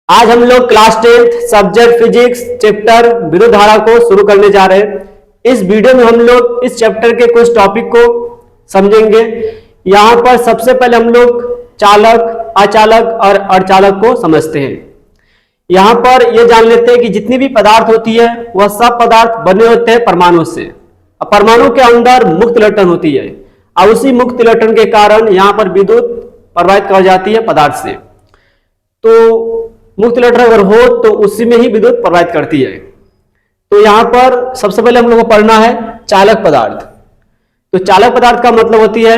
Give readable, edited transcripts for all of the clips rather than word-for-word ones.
आज हम लोग class 10th subject physics chapter विद्युत धारा को शुरू करने जा रहे हैं। इस वीडियो में हम लोग इस चैप्टर के कुछ टॉपिक को समझेंगे। यहाँ पर सबसे पहले हम लोग चालक, अचालक और अर्धचालक को समझते हैं। यहाँ पर यह जान लेते हैं कि जितनी भी पदार्थ होती है वह सब पदार्थ बने होते हैं परमाणु से। परमाणु के अंदर मुक्त इलेक्ट्रॉन होती है और उसी मुक्त इलेक्ट्रॉन के कारण यहाँ पर विद्युत प्रवाहित कर जाती है पदार्थ से। तो मुक्त इलेक्ट्रॉन अगर हो तो उसी में ही विद्युत प्रवाहित करती है। तो यहाँ पर सबसे पहले हम लोग को पढ़ना है चालक पदार्थ। तो चालक पदार्थ का मतलब होती है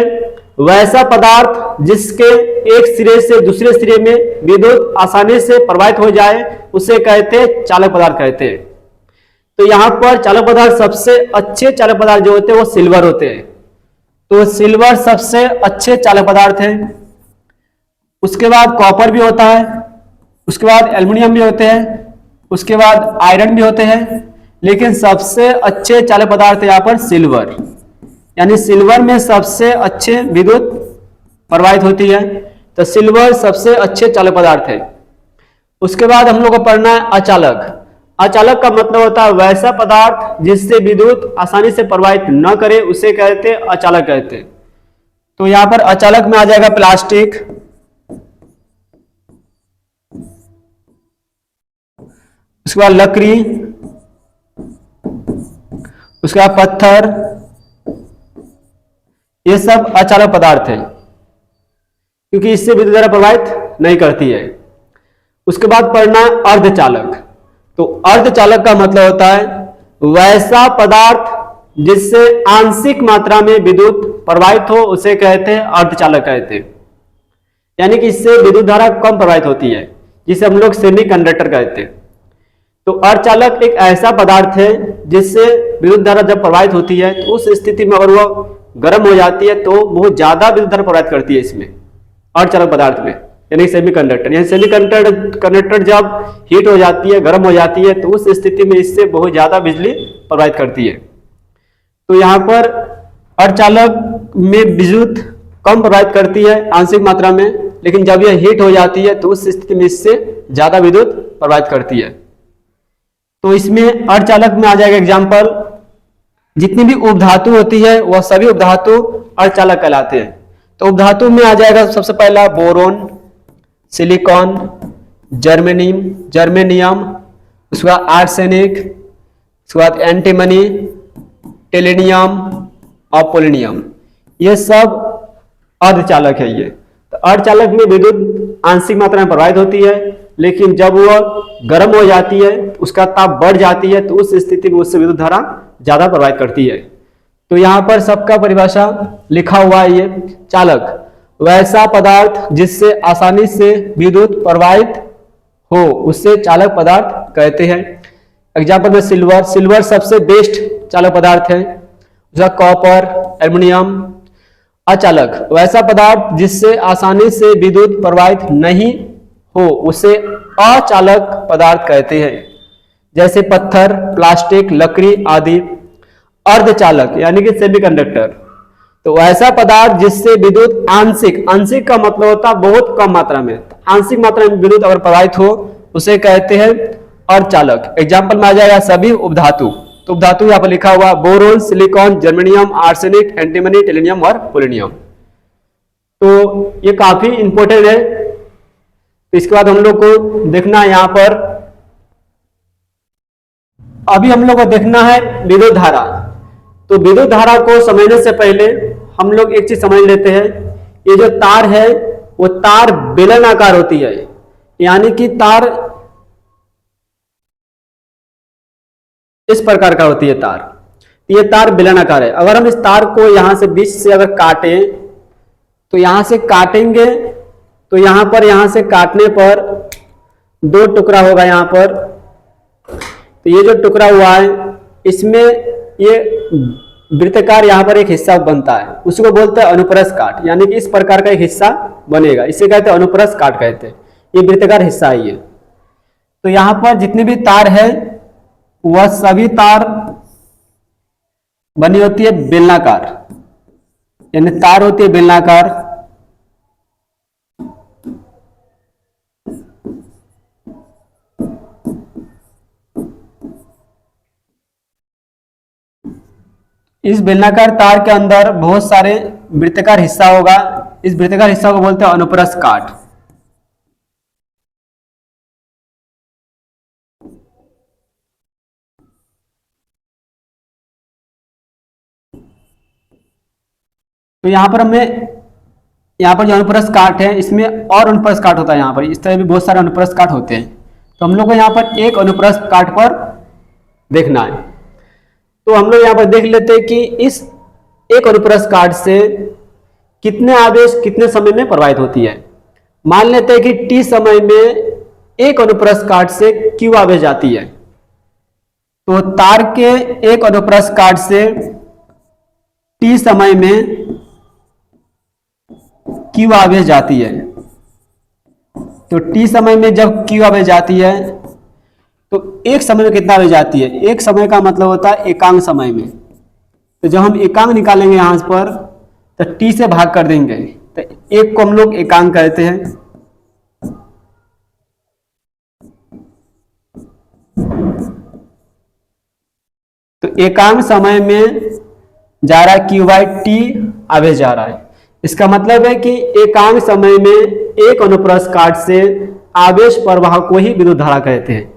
वैसा पदार्थ जिसके एक सिरे से दूसरे सिरे में विद्युत आसानी से प्रवाहित हो जाए उसे कहते हैं चालक पदार्थ कहते हैं। तो यहाँ पर चालक पदार्थ सबसे अच्छे चालक पदार्थ जो होते हैं वो सिल्वर होते हैं। तो सिल्वर सबसे अच्छे चालक पदार्थ है। उसके बाद कॉपर भी होता है, उसके बाद एल्युमिनियम भी होते हैं, उसके बाद आयरन भी होते हैं, लेकिन सबसे अच्छे चालक पदार्थ है यहाँ पर सिल्वर। यानी सिल्वर में सबसे अच्छे विद्युत प्रवाहित होती है। तो सिल्वर सबसे अच्छे चालक पदार्थ है। उसके बाद हम लोग को पढ़ना है अचालक। अचालक का मतलब होता है वैसा पदार्थ जिससे विद्युत आसानी से प्रवाहित न करे उसे कहते हैं अचालक कहते हैं। तो यहाँ पर अचालक में आ जाएगा प्लास्टिक, उसके बाद लकड़ी, उसके बाद पत्थर, ये सब अचालक पदार्थ है क्योंकि इससे विद्युत धारा प्रवाहित नहीं करती है। उसके बाद पढ़ना है अर्धचालक। तो अर्धचालक का मतलब होता है वैसा पदार्थ जिससे आंशिक मात्रा में विद्युत प्रवाहित हो उसे कहते हैं अर्धचालक कहते हैं। यानी कि इससे विद्युत धारा कम प्रवाहित होती है, जिसे हम लोग सेमीकंडक्टर कहते हैं। तो अर्धचालक एक ऐसा पदार्थ है जिससे विद्युत धारा जब प्रवाहित होती है तो उस स्थिति में अगर वह गर्म हो जाती है तो बहुत ज्यादा विद्युत धारा प्रवाहित करती है इसमें अर्धचालक पदार्थ में, यानी सेमीकंडक्टर। यानी सेमीकंडक्टर जब हीट हो जाती है, गर्म हो जाती है, तो उस स्थिति में इससे बहुत ज्यादा बिजली प्रवाहित करती है। तो यहाँ पर अर्धचालक में विद्युत कम प्रवाहित करती है आंशिक मात्रा में, लेकिन जब यह हीट हो जाती है तो उस स्थिति में इससे ज्यादा विद्युत प्रवाहित करती है। तो इसमें अर्धचालक में आ जाएगा एग्जाम्पल, जितनी भी उपधातु होती है वह सभी उपधातु अर्धचालक कहलाते हैं। तो उपधातु में आ जाएगा सबसे पहला बोरोन, सिलिकॉन, जर्मेनियम, उसके बाद आर्सेनिक, उसके बाद एंटीमनी, टेलेनियम और पोलोनियम, ये सब अर्धचालक है। ये तो अर्धचालक में विद्युत आंशिक मात्रा में प्रवाहित होती है, लेकिन जब वह गर्म हो जाती है, उसका ताप बढ़ जाती है, तो उस स्थिति में उससे विद्युत धारा ज्यादा प्रवाहित करती है। तो यहाँ पर सबका परिभाषा लिखा हुआ है। ये चालक वैसा पदार्थ जिससे आसानी से विद्युत प्रवाहित हो उसे चालक पदार्थ कहते हैं। एग्जाम्पल में सिल्वर सबसे बेस्ट चालक पदार्थ है। उसका कॉपर, एल्युमिनियम। अचालक वैसा पदार्थ जिससे आसानी से विद्युत प्रवाहित नहीं हो उसे अचालक पदार्थ कहते हैं, जैसे पत्थर, प्लास्टिक, लकड़ी आदि। अर्धचालक यानी कि सेमीकंडक्टर, तो ऐसा पदार्थ जिससे विद्युत आंशिक का मतलब होता है बहुत कम मात्रा में, आंशिक मात्रा में विद्युत अगर प्रवाहित हो उसे कहते हैं अर्धचालक। एग्जाम्पल में आ जाएगा सभी उपधातु। तो उपधातु यहाँ पर लिखा हुआ boron, silicon, germanium, arsenic, antimony, tellurium और पोलोनियम। तो ये काफी इंपॉर्टेंट है। तो इसके बाद हम लोग को देखना है यहाँ पर, अभी हम लोग को देखना है विद्युत धारा। तो विद्युत धारा को समझने से पहले हम लोग एक चीज समझ लेते हैं। ये जो तार है वो तार बेलनाकार होती है, यानी कि तार इस प्रकार का होती है तार। ये तार बेलनाकार है। अगर हम इस तार को यहां से बीच से अगर काटें, तो यहां से काटेंगे तो यहां से काटने पर दो टुकड़ा होगा यहाँ पर। तो ये जो टुकड़ा हुआ है इसमें ये वृत्ताकार यहाँ पर एक हिस्सा बनता है, उसको बोलते हैं अनुप्रस्थ काट। यानी कि इस प्रकार का एक हिस्सा बनेगा, इसे कहते हैं अनुप्रस्थ काट कहते हैं। ये वृत्ताकार हिस्सा है ये। तो यहाँ पर जितनी भी तार है वह सभी तार बनी होती है बेलनाकार, यानी तार होती है बेलनाकार। इस बेलनाकार तार के अंदर बहुत सारे वृत्ताकार हिस्सा होगा। इस वृत्ताकार हिस्सा को बोलते हैं अनुप्रस्थ काट। तो यहां पर यहाँ पर जो अनुप्रस्थ काट है, इसमें और अनुप्रस्थ काट होता है। यहाँ पर इस तरह भी बहुत सारे अनुप्रस्थ काट होते हैं। तो हम लोग को यहाँ पर एक अनुप्रस्थ काट पर देखना है। तो हम लोग यहाँ पर देख लेते हैं कि इस एक अनुप्रस्थ काट से कितने आवेश कितने समय में प्रवाहित होती है। मान लेते हैं कि t समय में एक अनुप्रस्थ काट से q आवेश जाती है। तो तार के एक अनुप्रस्थ काट से t समय में q आवेश जाती है। तो t समय में जब q आवेश जाती है तो एक समय में कितना आवेश जाती है? एक समय का मतलब होता है एकांक समय में। तो जब हम एकांक निकालेंगे यहां पर तो t से भाग कर देंगे, तो एक को हम लोग एकांक कहते हैं। तो एकांक समय में जा रहा है q बाई टी आवेश जा रहा है। इसका मतलब है कि एकांक समय में एक अनुप्रस्थ काट से आवेश प्रवाह को ही विद्युत धारा कहते हैं।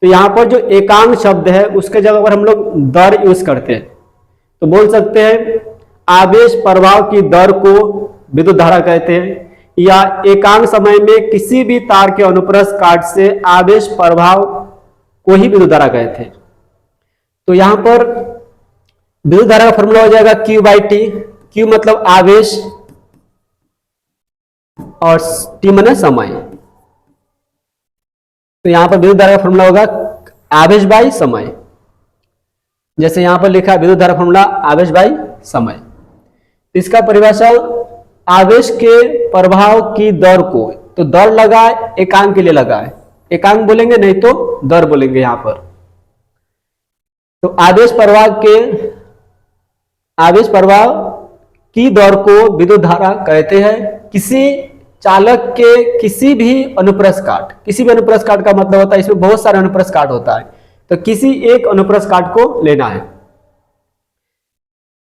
तो यहाँ पर जो एकांक शब्द है उसके जगह पर हम लोग दर यूज करते हैं, तो बोल सकते हैं आवेश प्रवाह की दर को विद्युत धारा कहते हैं, या एकांक समय में किसी भी तार के अनुप्रस्थ काट से आवेश प्रवाह को ही विद्युत धारा कहते हैं। तो यहाँ पर विद्युत धारा का फॉर्मूला हो जाएगा q बाई टी। q मतलब आवेश और t माने समय। तो यहां पर विद्युत धारा का फॉर्मूला होगा आवेश बाई समय। जैसे यहां पर लिखा है विद्युत धारा फॉर्मूला आवेश बाई समय। इसका परिभाषा आवेश के प्रवाह की दर को, तो दर लगा है एकांक के लिए लगा है, एकांक बोलेंगे नहीं तो दर बोलेंगे यहां पर। तो आवेश प्रवाह की दर को विद्युत धारा कहते हैं। किसी चालक के किसी भी अनुप्रस्थ काट, किसी भी अनुप्रस्थ काट का मतलब होता है इसमें बहुत सारे अनुप्रस्थ काट होता है, तो किसी एक अनुप्रस्थ काट को लेना है।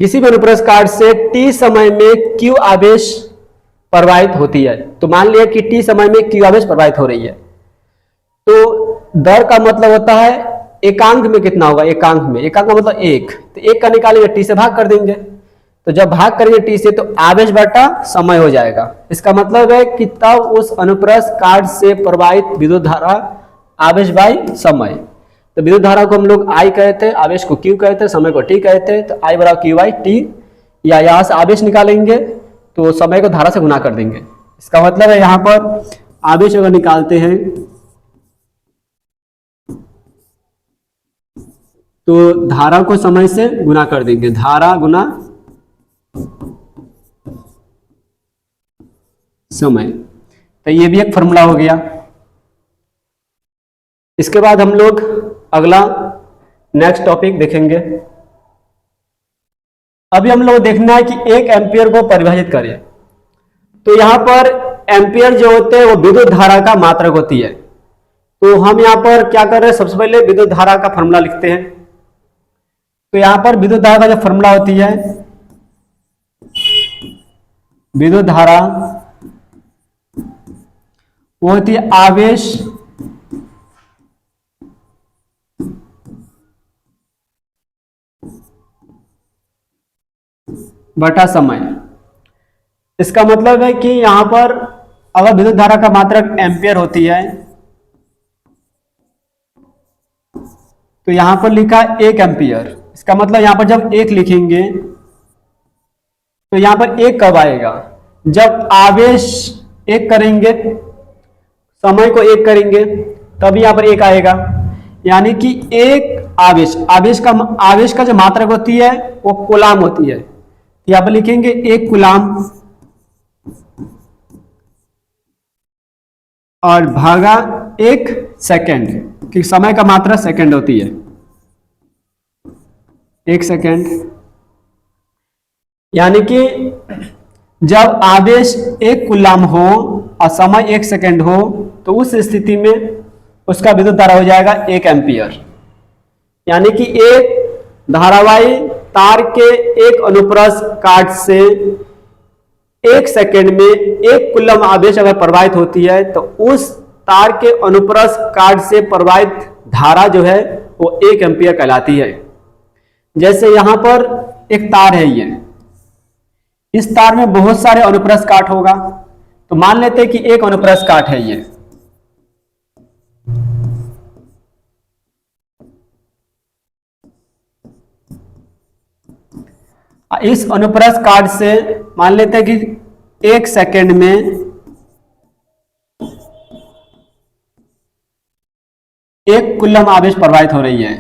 किसी भी अनुप्रस्थ काट से t समय में q आवेश प्रवाहित होती है। तो मान लिया कि t समय में q आवेश प्रवाहित हो रही है, तो दर का मतलब होता है एकांक में कितना होगा, एकांक में, एकांक का मतलब एक, तो एक का निकालेंगे t से भाग कर देंगे। तो जब भाग करेंगे t से तो आवेश बटा समय हो जाएगा। इसका मतलब है कि तब उस अनुप्रस्थ काट से प्रवाहित विद्युत धारा आवेश बाई समय। तो विद्युत धारा को हम लोग I कहते हैं, आवेश को Q कहते हैं, समय को T कहते हैं। तो I बराबर Q बाई T, या यहाँ से आवेश निकालेंगे तो समय को धारा से गुना कर देंगे। इसका मतलब है यहाँ पर आवेश अगर निकालते हैं तो धारा को समय से गुना कर देंगे, धारा गुना समय। तो ये भी एक फॉर्मूला हो गया। इसके बाद हम लोग अगला नेक्स्ट टॉपिक देखेंगे। अभी हम लोग देखना है कि एक एम्पियर को परिभाषित करें। तो यहां पर एम्पियर जो होते हैं वो विद्युत धारा का मात्रक होती है। तो हम यहां पर क्या कर रहे हैं, सबसे पहले विद्युत धारा का फॉर्मूला लिखते हैं। तो यहां पर विद्युत धारा का जो फॉर्मूला होती है, विद्युत धारा वो होती है आवेश बटा समय। इसका मतलब है कि यहां पर अगर विद्युत धारा का मात्रक एम्पियर होती है तो यहां पर लिखा है 1 एम्पियर। इसका मतलब यहां पर जब 1 लिखेंगे तो यहां पर 1 कब आएगा, जब आवेश 1 करेंगे, समय को 1 करेंगे तभी यहां पर 1 आएगा। यानी कि एक आवेश का जो मात्रक होती है वो कूलाम होती है। यहां पर लिखेंगे 1 कूलाम और भागा 1 सेकेंड, कि समय का मात्रा सेकेंड होती है, 1 सेकेंड। यानी कि जब आवेश 1 कूलाम हो और समय 1 सेकेंड हो तो उस स्थिति में उसका विद्युत धारा हो जाएगा 1 एम्पियर। यानी कि एक धारावाही तार के एक अनुप्रस्थ काट से 1 सेकंड में 1 कूलम आवेश अगर प्रवाहित होती है तो उस तार के अनुप्रस्थ काट से प्रवाहित धारा जो है वो 1 एम्पियर कहलाती है। जैसे यहां पर एक तार है, ये इस तार में बहुत सारे अनुप्रस्थ काट होगा, तो मान लेते हैं कि एक अनुप्रस्थ काट है ये। इस अनुप्रस्थ काट से मान लेते हैं कि 1 सेकंड में 1 कूलम आवेश प्रवाहित हो रही है।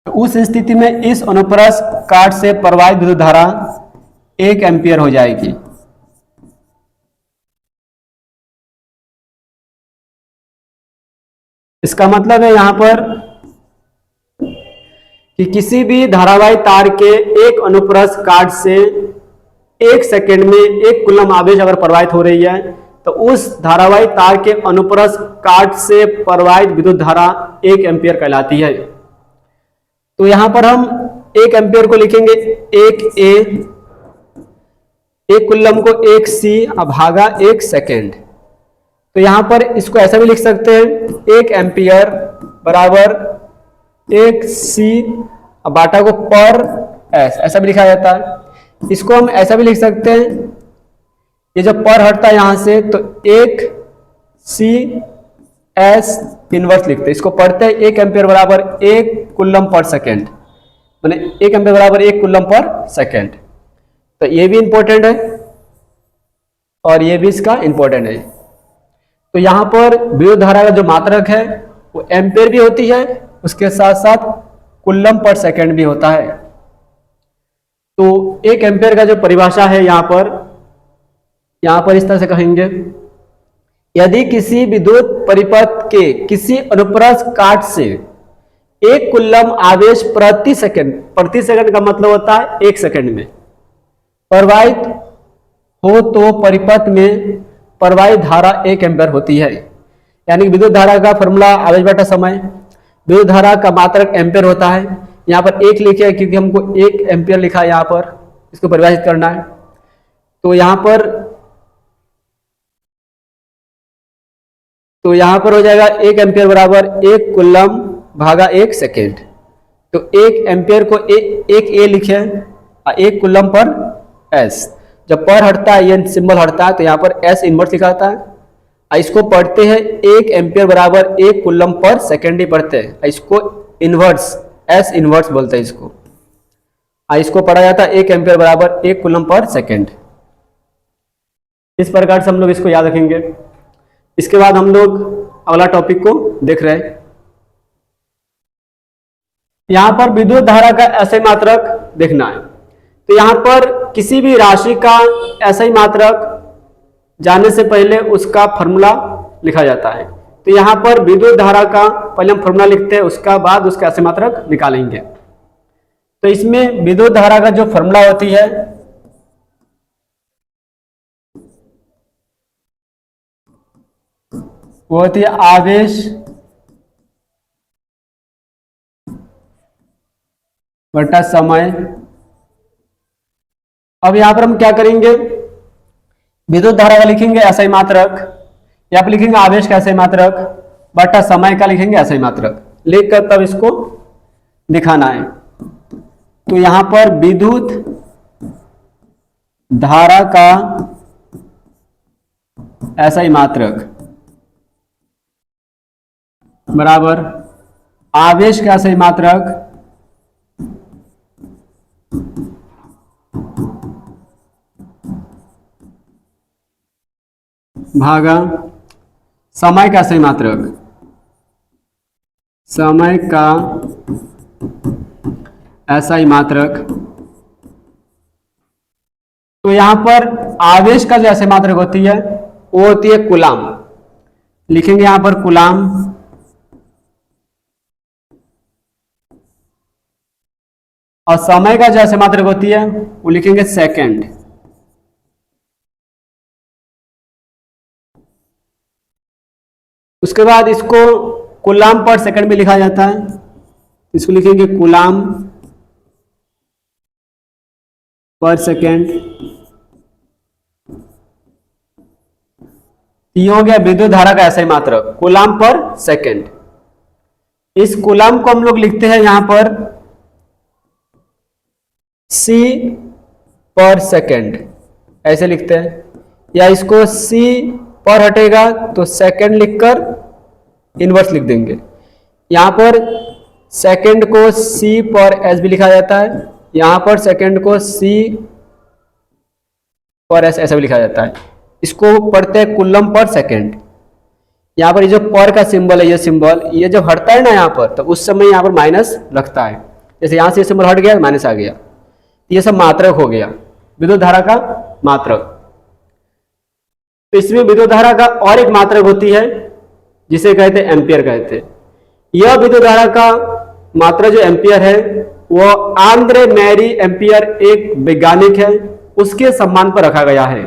तो उस स्थिति में इस अनुप्रस्थ काट से प्रवाहित विद्युत धारा 1 एम्पियर हो जाएगी। इसका मतलब है यहां पर कि किसी भी धारावाही तार के एक अनुप्रस्थ काट से 1 सेकंड में 1 कूलम आवेश अगर प्रवाहित हो रही है तो उस धारावाही तार के अनुप्रस्थ काट से प्रवाहित विद्युत धारा 1 एम्पियर कहलाती है। तो यहां पर हम 1 एम्पियर को लिखेंगे 1A, 1 कूलम को 1C भागा 1 सेकेंड। तो यहां पर इसको ऐसा भी लिख सकते हैं 1 एम्पियर बराबर 1C बाटा को पर एस, ऐसा भी लिखा जाता है। इसको हम ऐसा भी लिख सकते हैं, ये जब पर हटता है यहां से तो 1C S इनवर्स लिखते हैं। इसको पढ़ते हैं 1 एम्पियर बराबर 1 कूलम पर सेकेंड, माने 1 एम्पियर बराबर 1 कूलम पर सेकेंड। तो ये भी इंपॉर्टेंट है और ये भी इसका इंपॉर्टेंट है। तो यहां पर विद्युत धारा का जो मात्रक है वो एम्पियर भी होती है, उसके साथ साथ कूलम पर सेकेंड भी होता है। तो 1 एम्पियर का जो परिभाषा है यहां पर इस तरह से कहेंगे, यदि किसी विद्युत परिपथ के किसी अनुप्रस्थ काट से 1 कूलम आवेश प्रति सेकंड का मतलब होता है 1 सेकंड में प्रवाहित हो तो परिपथ में प्रवाहित धारा 1 एम्पियर होती है। यानी कि विद्युत धारा का फॉर्मूला आवेश बटा समय, विद्युत धारा का मात्रक एम्पियर होता है। यहाँ पर 1 लिखे है क्योंकि हमको 1 एम्पियर लिखा है, यहाँ पर इसको परिभाषित करना है। तो यहाँ पर हो जाएगा 1 एम्पियर बराबर 1 कूलम भागा 1 सेकेंड। तो 1 एम्पियर को 1 ए लिखे, 1 कूलम पर एस। जब पर हटता है ये सिंबल हटता है तो यहाँ पर एस इनवर्स लिखाता है। इसको पढ़ते हैं 1 एम्पियर बराबर 1 कूलम पर सेकेंड ही पढ़ते हैं। इसको इनवर्स एस इनवर्स बोलते हैं इसको। इसको पढ़ा जाता है 1 एम्पियर बराबर 1 कूलम पर सेकेंड। इस प्रकार से हम लोग इसको याद रखेंगे। इसके बाद हम लोग अगला टॉपिक को देख रहे हैं। यहां पर विद्युत धारा का एसआई मात्रक देखना है। तो यहां पर किसी भी राशि का एसआई मात्रक जानने से पहले उसका फॉर्मूला लिखा जाता है। तो यहां पर विद्युत धारा का पहले हम फॉर्मूला लिखते हैं, उसका बाद उसका एसआई मात्रक निकालेंगे। तो इसमें विद्युत धारा का जो फॉर्मूला होती है वो होती है आवेश बटा समय। अब यहां पर हम क्या करेंगे, विद्युत धारा का लिखेंगे एसआई मात्रक, यहाँ पर लिखेंगे आवेश का एसआई मात्रक बटा समय का लिखेंगे एसआई मात्रक, लिखकर तब इसको दिखाना है। तो यहां पर विद्युत धारा का एसआई मात्रक बराबर आवेश का एसआई मात्रक भागा समय का एसआई मात्रक, समय का एसआई मात्रक। तो यहां पर आवेश का जो एसआई मात्रक होती है वो होती है कूलाम, लिखेंगे यहां पर कूलाम। और समय का जो एसआई मात्रक होती है वो लिखेंगे सेकंड। उसके बाद इसको कूलाम पर सेकंड में लिखा जाता है, इसको लिखेंगे कूलाम पर सेकंड। ये हो गया विद्युत धारा का ऐसा ही मात्रक, कूलाम पर सेकंड। इस कूलाम को हम लोग लिखते हैं यहां पर C पर सेकंड, ऐसे लिखते हैं, या इसको C पर हटेगा तो सेकंड लिखकर इनवर्स लिख देंगे। यहां पर सेकंड को C पर S भी लिखा जाता है, यहां पर सेकंड को C पर S ऐसा भी लिखा जाता है। इसको पढ़ते हैं कूलम पर सेकंड। यहाँ पर ये जो पर का सिंबल है, ये सिंबल ये जब हटता है ना यहाँ पर, तो उस समय यहाँ पर माइनस लगता है। जैसे यहाँ से ये सिंबल हट गया, माइनस आ गया, ये सब मात्रक हो गया, विद्युत धारा का मात्रक। तो इसमें विद्युत धारा का और एक मात्रक होती है जिसे कहते हैं एम्पियर कहते हैं। यह विद्युत धारा का मात्रक जो एम्पियर है वो आंद्रे मैरी एम्पियर एक वैज्ञानिक है, उसके सम्मान पर रखा गया है।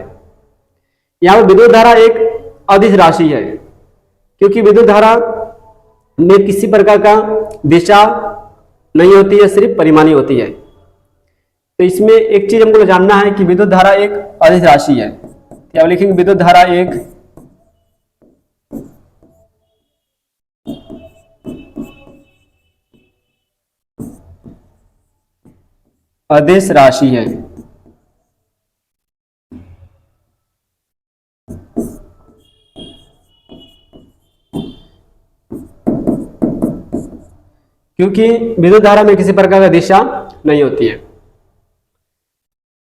यहाँ पर विद्युत धारा एक अदिश राशि है, क्योंकि विद्युत धारा में किसी प्रकार का दिशा नहीं होती है, सिर्फ परिमाणी होती है। तो इसमें एक चीज हमको जानना है कि विद्युत धारा एक अदिश राशि है। क्या लिखेंगे? विद्युत धारा एक अदिश राशि है। क्योंकि विद्युत धारा में किसी प्रकार का दिशा नहीं होती है।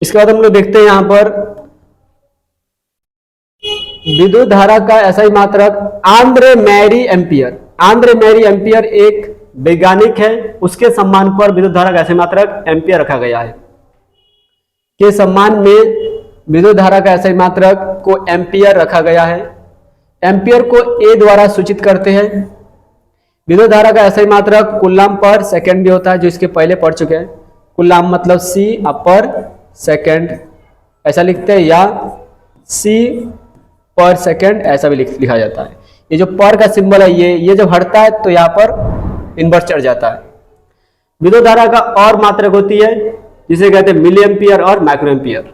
इसके बाद हम लोग देखते हैं यहां पर विद्युत धारा का ऐसा ही मात्रक Andre Marie ampere. Andre Marie ampere एक वैज्ञानिक है, उसके सम्मान पर विद्युत धारा का ऐसा ही मात्रक एम्पियर रखा गया है। के सम्मान में विद्युत धारा का ऐसा ही मात्रक को एम्पियर रखा गया है। एम्पियर को ए द्वारा सूचित करते हैं। विद्युत धारा का ऐसा ही मात्रक कूलाम पर सेकंड भी होता है, जो इसके पहले पढ़ चुके हैं। कूलाम मतलब C पर सेकंड ऐसा लिखते हैं, या C पर सेकंड ऐसा भी लिखा जाता है। ये जो पर का सिंबल है ये जब हटता है तो यहाँ पर इनवर्स चढ़ जाता है। विद्युत धारा का और मात्रक होती है जिसे कहते हैं मिली एम्पियर और माइक्रो एम्पियर।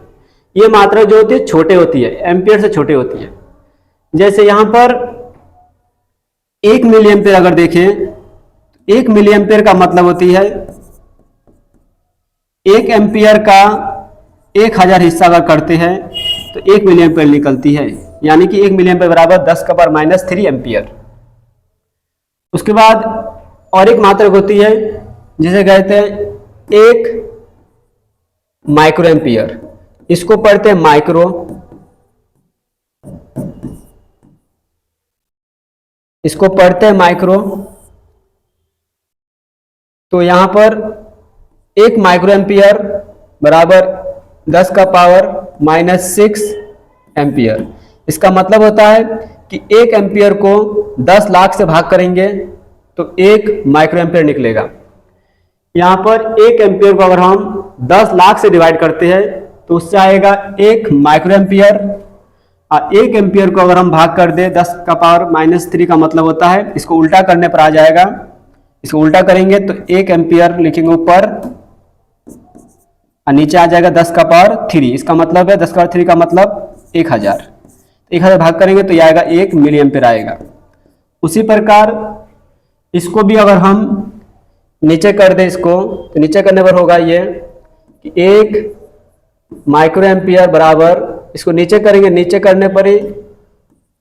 ये मात्रक जो होती है छोटे होती है, एम्पियर से छोटे होती है। जैसे यहाँ पर 1 मिली एम्पियर अगर देखें, 1 मिली एम्पियर का मतलब होती है 1 एम्पियर का 1000 हिस्सा अगर करते हैं तो 1 मिली एम्पियर निकलती है, यानी कि 1 मिली एम्पियर बराबर 10⁻³ एम्पियर। उसके बाद और एक मात्रक होती है जिसे कहते हैं 1 माइक्रो एम्पियर। इसको पढ़ते हैं माइक्रो, इसको पढ़ते हैं माइक्रो। तो यहां पर 1 माइक्रो एम्पियर बराबर 10⁻⁻6 एम्पियर। इसका मतलब होता है कि 1 एम्पियर को 10 लाख से भाग करेंगे तो 1 माइक्रो एम्पियर निकलेगा। यहां पर 1 एम्पियर को अगर हम 10 लाख से डिवाइड करते हैं तो उससे आएगा 1 माइक्रो एम्पियर। 1 एम्पियर को अगर हम भाग कर दे 10⁻³ का मतलब होता है, इसको उल्टा करने पर आ जाएगा। इसको उल्टा करेंगे तो 1 एम्पियर लिखेंगे ऊपर और नीचे आ जाएगा 10⁻³ इसका मतलब है 10⁻³ का मतलब 1000। 1000 भाग करेंगे तो ये आएगा 1 मिली एम्पियर आएगा। उसी प्रकार इसको भी अगर हम नीचे कर दें इसको, तो नीचे करने पर होगा ये कि 1 माइक्रो एम्पियर बराबर, इसको नीचे करेंगे, नीचे करने पर ही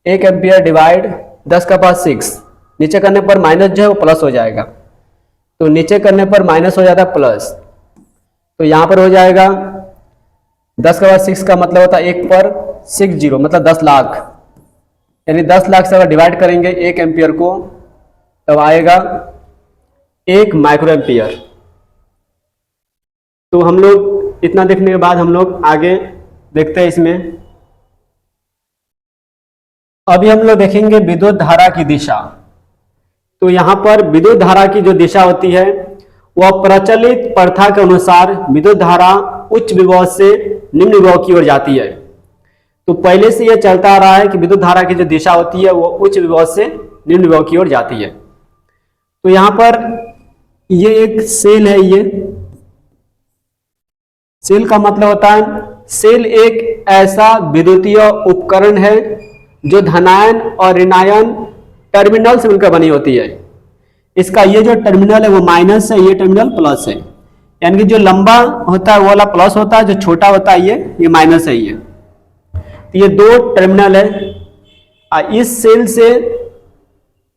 1 एम्पियर डिवाइड 10⁻6, नीचे करने पर माइनस जो है वो प्लस हो जाएगा, तो नीचे करने पर माइनस हो जाता है प्लस। तो यहाँ पर हो जाएगा 10⁻6 का मतलब होता है 1 पर 60 मतलब 10 लाख, यानी 10 लाख से अगर डिवाइड करेंगे 1 एम्पियर को तब आएगा 1 माइक्रो एम्पियर। तो हम लोग इतना देखने के बाद हम लोग आगे देखते हैं इसमें। अभी हम लोग देखेंगे विद्युत धारा की दिशा। तो यहां पर विद्युत धारा की जो दिशा होती है वह प्रचलित प्रथा के अनुसार विद्युत धारा उच्च विभव से निम्न विभव की ओर जाती है। तो पहले से यह चलता आ रहा है कि विद्युत धारा की जो दिशा होती है वो उच्च विभव से निम्न विभव की ओर जाती है। तो यहाँ पर ये एक सेल है, ये सेल का मतलब होता है, सेल एक ऐसा विद्युतीय उपकरण है जो धनायन और ऋणायन टर्मिनल से मिलकर बनी होती है। इसका ये जो टर्मिनल है वो माइनस है, ये टर्मिनल प्लस है, यानी कि जो लंबा होता है वो वाला प्लस होता है, जो छोटा होता है ये माइनस है। ये तो ये दो टर्मिनल है। इस सेल से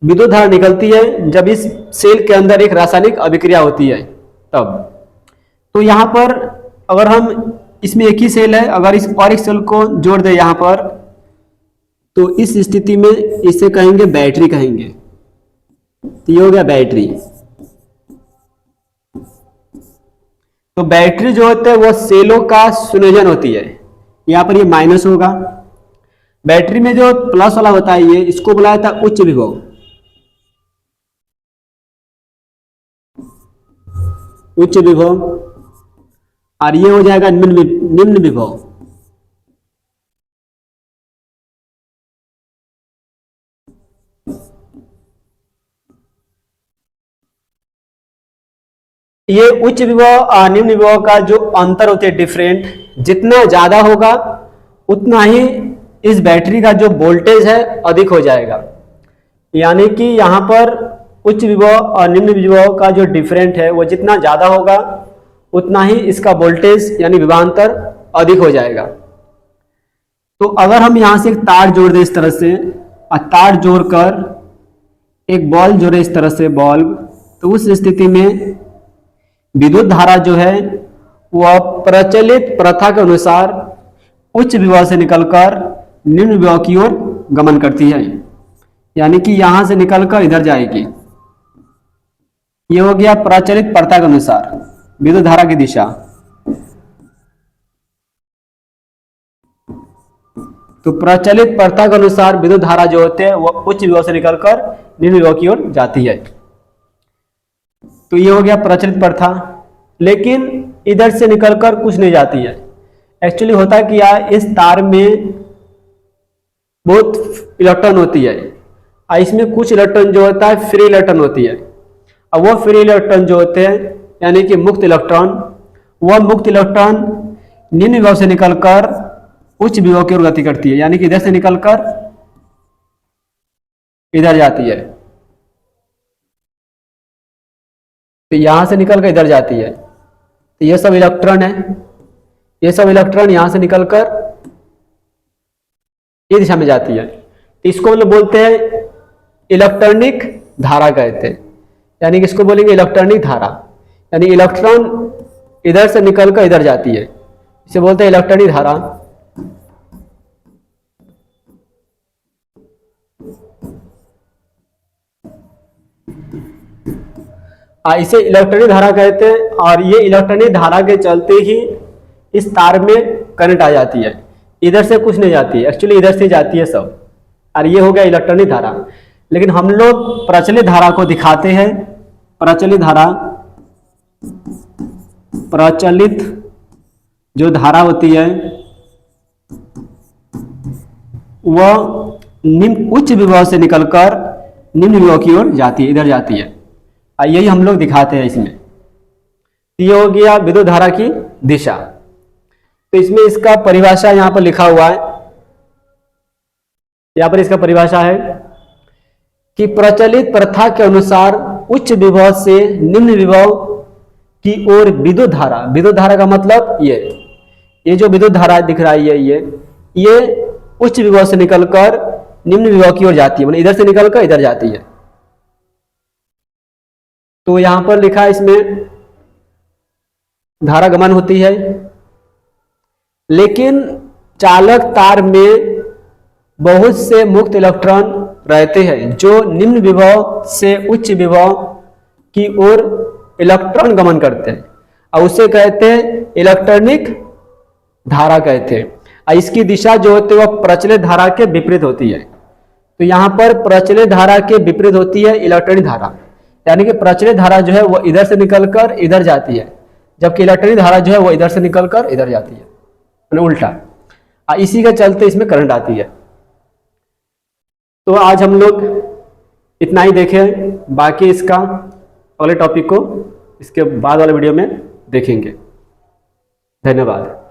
विद्युत धारा निकलती है जब इस सेल के अंदर एक रासायनिक अभिक्रिया होती है तब। तो यहाँ पर अगर हम इसमें एक ही सेल है, अगर इस और एक सेल को जोड़ दे यहाँ पर, तो इस स्थिति में इसे कहेंगे बैटरी कहेंगे। तो ये हो गया बैटरी। तो बैटरी जो होते हैं वो सेलों का संयोजन होती है। यहाँ पर ये माइनस होगा। बैटरी में जो प्लस वाला होता है ये, इसको बुलाया था उच्च विभव, उच्च विभव, और ये हो जाएगा निम्न विभव। ये उच्च विभव और निम्न विभव का जो अंतर होते हैं डिफरेंट, जितना ज्यादा होगा उतना ही इस बैटरी का जो वोल्टेज है अधिक हो जाएगा। यानी कि यहाँ पर उच्च विभव और निम्न विभव का जो डिफरेंट है वो जितना ज्यादा होगा उतना ही इसका वोल्टेज यानी विभवांतर अधिक हो जाएगा। तो अगर हम यहाँ से एक तार जोड़ दें इस तरह से, और तार जोड़कर एक बल्ब जोड़े इस तरह से बल्ब, तो उस स्थिति में विद्युत धारा जो है वह प्रचलित प्रथा के अनुसार उच्च विभव से निकलकर निम्न विभव की ओर गमन करती है, यानी कि यहां से निकलकर इधर जाएगी। यह हो गया प्रचलित प्रथा के अनुसार विद्युत धारा की दिशा। तो प्रचलित प्रथा के अनुसार विद्युत धारा जो होते हैं वह उच्च विभव से निकलकर निम्न विभव की ओर जाती है। तो ये हो गया प्रचलित प्रथा। लेकिन इधर से निकलकर कुछ नहीं जाती है। एक्चुअली होता है कि यार इस तार में बहुत इलेक्ट्रॉन होती है, और इसमें कुछ इलेक्ट्रॉन जो होता है फ्री इलेक्ट्रॉन होती है। अब वो फ्री इलेक्ट्रॉन जो होते हैं यानी कि मुक्त इलेक्ट्रॉन, वह मुक्त इलेक्ट्रॉन निम्न विभव से निकलकर उच्च विभव की ओर गति करती है, यानी कि इधर से निकलकर इधर जाती है। तो यहां से निकलकर इधर जाती है। तो ये सब इलेक्ट्रॉन है, ये सब इलेक्ट्रॉन यहां से निकलकर ये दिशा में जाती है। तो इसको मतलब बोलते हैं इलेक्ट्रॉनिक धारा कहते हैं, यानी कि इसको बोलेंगे इलेक्ट्रॉनिक धारा, यानी इलेक्ट्रॉन इधर से निकलकर इधर जाती है, इसे बोलते हैं इलेक्ट्रॉनिक धारा। इसे इलेक्ट्रॉनिक धारा कहते हैं, और ये इलेक्ट्रॉनिक धारा के चलते ही इस तार में करंट आ जाती है। इधर से कुछ नहीं जाती है, एक्चुअली इधर से जाती है सब, और ये हो गया इलेक्ट्रॉनिक धारा। लेकिन हम लोग प्रचलित धारा को दिखाते हैं। प्रचलित धारा, प्रचलित जो धारा होती है वह निम्न उच्च विभव से निकलकर निम्न विभव की ओर जाती है, इधर जाती है, यही हम लोग दिखाते हैं इसमें। ये हो गया विद्युत धारा की दिशा। तो इसमें इसका परिभाषा यहां पर लिखा हुआ है, यहां पर इसका परिभाषा है कि प्रचलित प्रथा के अनुसार उच्च विभव से निम्न विभव की ओर विद्युत धारा, विद्युत धारा का मतलब ये जो विद्युत धारा दिख रहा है ये उच्च विभव से निकलकर निम्न विभव की ओर जाती है, मतलब इधर से निकलकर इधर जाती है। तो यहां पर लिखा है इसमें धारा गमन होती है, लेकिन चालक तार में बहुत से मुक्त इलेक्ट्रॉन रहते हैं जो निम्न विभव से उच्च विभव की ओर इलेक्ट्रॉन गमन करते हैं, और उसे कहते हैं इलेक्ट्रॉनिक धारा कहते हैं। और इसकी दिशा जो होती है वह प्रचलित धारा के विपरीत होती है। तो यहां पर प्रचलित धारा के विपरीत होती है इलेक्ट्रॉनिक धारा, यानी कि प्रचलित धारा जो है वो इधर से निकलकर इधर जाती है, जबकि इलेक्ट्रॉनिक धारा जो है वो इधर से निकलकर इधर जाती है, उल्टा। इसी के चलते इसमें करंट आती है। तो आज हम लोग इतना ही देखें, बाकी इसका अगले टॉपिक को इसके बाद वाले वीडियो में देखेंगे। धन्यवाद।